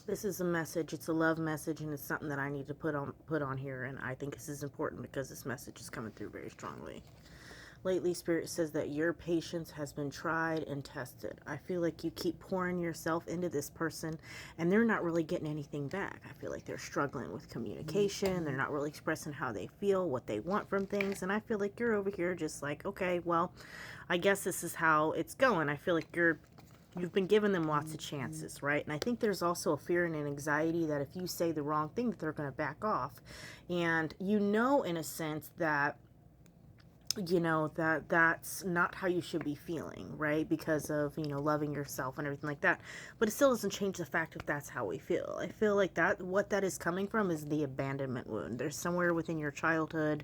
This is a message. It's a love message, and it's something that I need to put on here. And I think this is important because this message is coming through very strongly. Lately, Spirit says that your patience has been tried and tested. I feel like you keep pouring yourself into this person, and they're not really getting anything back. I feel like they're struggling with communication. They're not really expressing how they feel, what they want from things. And I feel like you're over here just like, okay, well, I guess this is how it's going. I feel like you've been giving them lots of chances, right? And I think there's also a fear and an anxiety that if you say the wrong thing, that they're going to back off. And you know, in a sense, that that's not how you should be feeling, right? Because of, loving yourself and everything like that. But it still doesn't change the fact that that's how we feel. I feel like that what that is coming from is the abandonment wound. There's somewhere within your childhood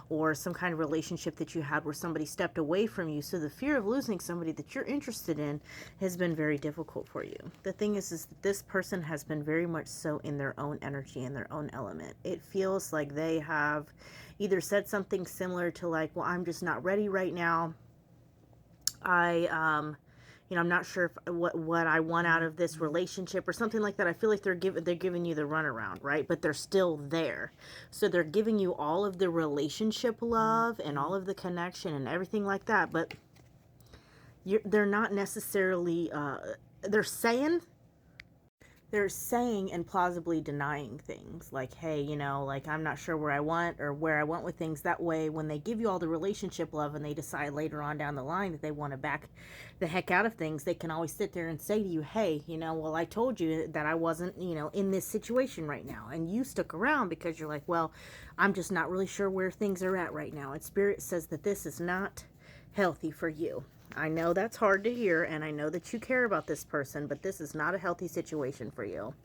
or some kind of relationship that you had where somebody stepped away from you. So the fear of losing somebody that you're interested in has been very difficult for you. The thing is that this person has been very much so in their own energy, in their own element. It feels like they have either said something similar to like, well, I'm just not ready right now. I'm not sure if, what I want out of this relationship or something like that. I feel like they're giving you the runaround, right? But they're still there. So they're giving you all of the relationship love and all of the connection and everything like that. But they're not necessarily, they're saying and plausibly denying things like, hey, like, I'm not sure where I went with things. That way, when they give you all the relationship love and they decide later on down the line that they want to back the heck out of things, they can always sit there and say to you, hey, well, I told you that I wasn't, in this situation right now. And you stuck around because you're like, well, I'm just not really sure where things are at right now. And Spirit says that this is not healthy for you. I know that's hard to hear, and I know that you care about this person, but this is not a healthy situation for you.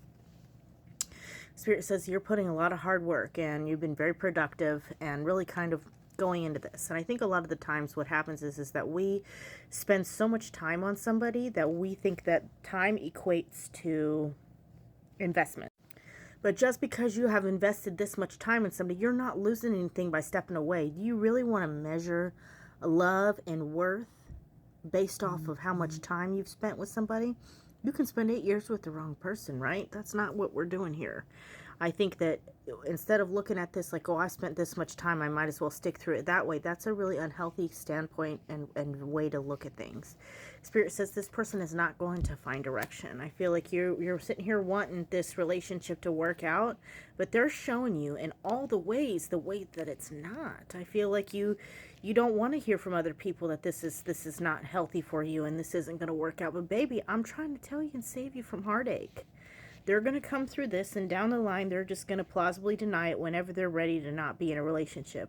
Spirit says you're putting a lot of hard work, and you've been very productive and really kind of going into this. And I think a lot of the times what happens is that we spend so much time on somebody that we think that time equates to investment. But just because you have invested this much time in somebody, you're not losing anything by stepping away. Do you really want to measure love and worth based off of how much time you've spent with somebody? You can spend 8 years with the wrong person, right? That's not what we're doing here. I think that instead of looking at this like, oh, I spent this much time, I might as well stick through it that way, that's a really unhealthy standpoint and way to look at things. Spirit says this person is not going to find direction. I feel like you're sitting here wanting this relationship to work out, but they're showing you in all the ways that it's not. I feel like you don't want to hear from other people that this is not healthy for you and this isn't going to work out. But baby, I'm trying to tell you and save you from heartache. They're going to come through this, and down the line, they're just going to plausibly deny it whenever they're ready to not be in a relationship.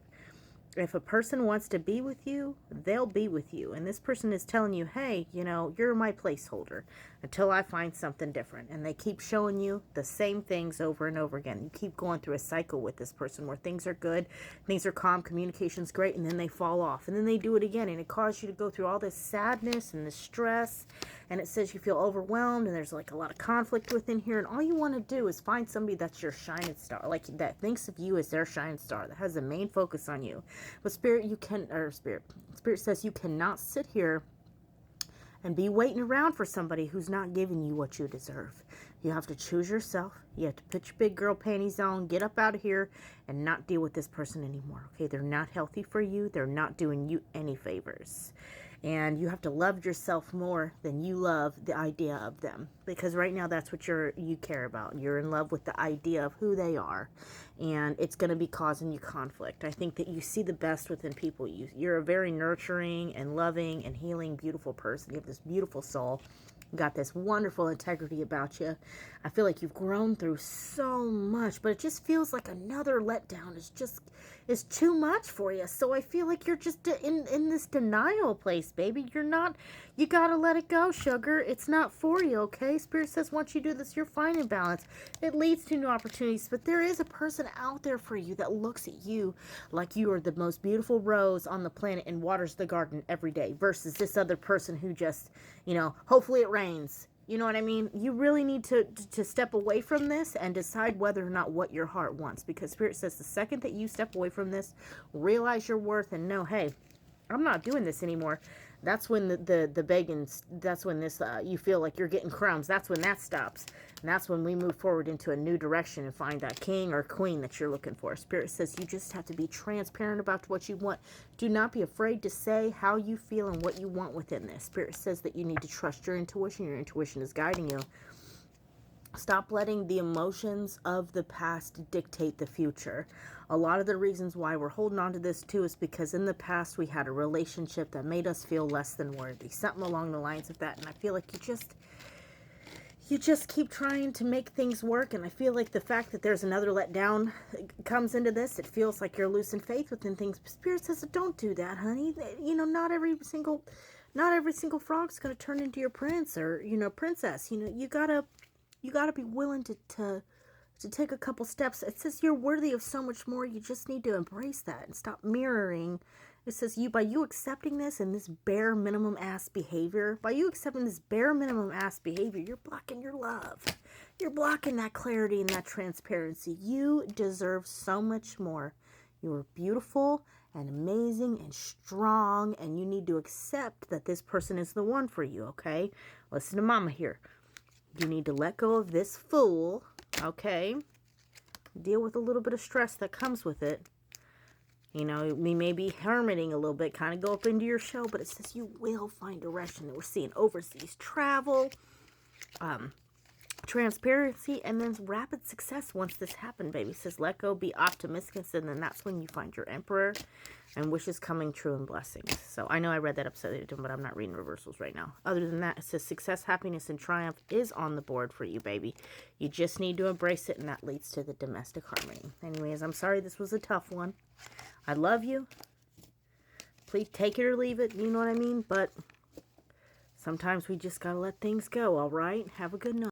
If a person wants to be with you, they'll be with you. And this person is telling you, hey, you're my placeholder until I find something different. And they keep showing you the same things over and over again. You keep going through a cycle with this person where things are good, things are calm, communication's great, and then they fall off. And then they do it again, and it causes you to go through all this sadness and this stress. And it says you feel overwhelmed, and there's like a lot of conflict within here. And all you want to do is find somebody that's your shining star, like that thinks of you as their shining star, that has the main focus on you. But Spirit says you cannot sit here and be waiting around for somebody who's not giving you what you deserve. You have to choose yourself. You have to put your big girl panties on, get up out of here, and not deal with this person anymore. Okay, they're not healthy for you. They're not doing you any favors. And you have to love yourself more than you love the idea of them. Because right now that's what you care about. You're in love with the idea of who they are. And it's going to be causing you conflict. I think that you see the best within people. You're a very nurturing and loving and healing, beautiful person. You have this beautiful soul. You got this wonderful integrity about you. I feel like you've grown through so much, but it just feels like another letdown is too much for you. So I feel like you're just in this denial place, baby. You gotta let it go, sugar. It's not for you, okay? Spirit says once you do this, you're finding balance. It leads to new opportunities, but there is a person out there for you that looks at you like you are the most beautiful rose on the planet and waters the garden every day versus this other person who just, hopefully it rains. You know what I mean? You really need to step away from this and decide whether or not what your heart wants. Because Spirit says the second that you step away from this, realize your worth and know, hey, I'm not doing this anymore. That's when the begging, that's when this, you feel like you're getting crumbs. That's when that stops. And that's when we move forward into a new direction and find that king or queen that you're looking for. Spirit says you just have to be transparent about what you want. Do not be afraid to say how you feel and what you want within this. Spirit says that you need to trust your intuition. Your intuition is guiding you. Stop letting the emotions of the past dictate the future. A lot of the reasons why we're holding on to this too is because in the past we had a relationship that made us feel less than worthy. Something along the lines of that. And I feel like you just keep trying to make things work, and I feel like the fact that there's another letdown comes into this, it feels like you're losing faith within things. Spirit says, don't do that, honey. You know, not every single frog's gonna turn into your prince or, you know, princess. You know, you gotta be willing to take a couple steps. It says you're worthy of so much more. You just need to embrace that and stop mirroring. It says by you accepting this and this bare minimum ass behavior, you're blocking your love. You're blocking that clarity and that transparency. You deserve so much more. You are beautiful and amazing and strong, and you need to accept that this person is the one for you, okay? Listen to mama here. You need to let go of this fool, okay? Deal with a little bit of stress that comes with it. You know, we may be hermiting a little bit, kind of go up into your show, but it says you will find direction. We're seeing overseas travel, transparency, and then rapid success once this happened, baby. It says let go, be optimistic, and then that's when you find your emperor and wishes coming true and blessings. So I know I read that upside down, but I'm not reading reversals right now. Other than that, it says success, happiness, and triumph is on the board for you, baby. You just need to embrace it, and that leads to the domestic harmony. Anyways, I'm sorry this was a tough one. I love you. Please take it or leave it, you know what I mean? But sometimes we just gotta let things go, all right? Have a good night.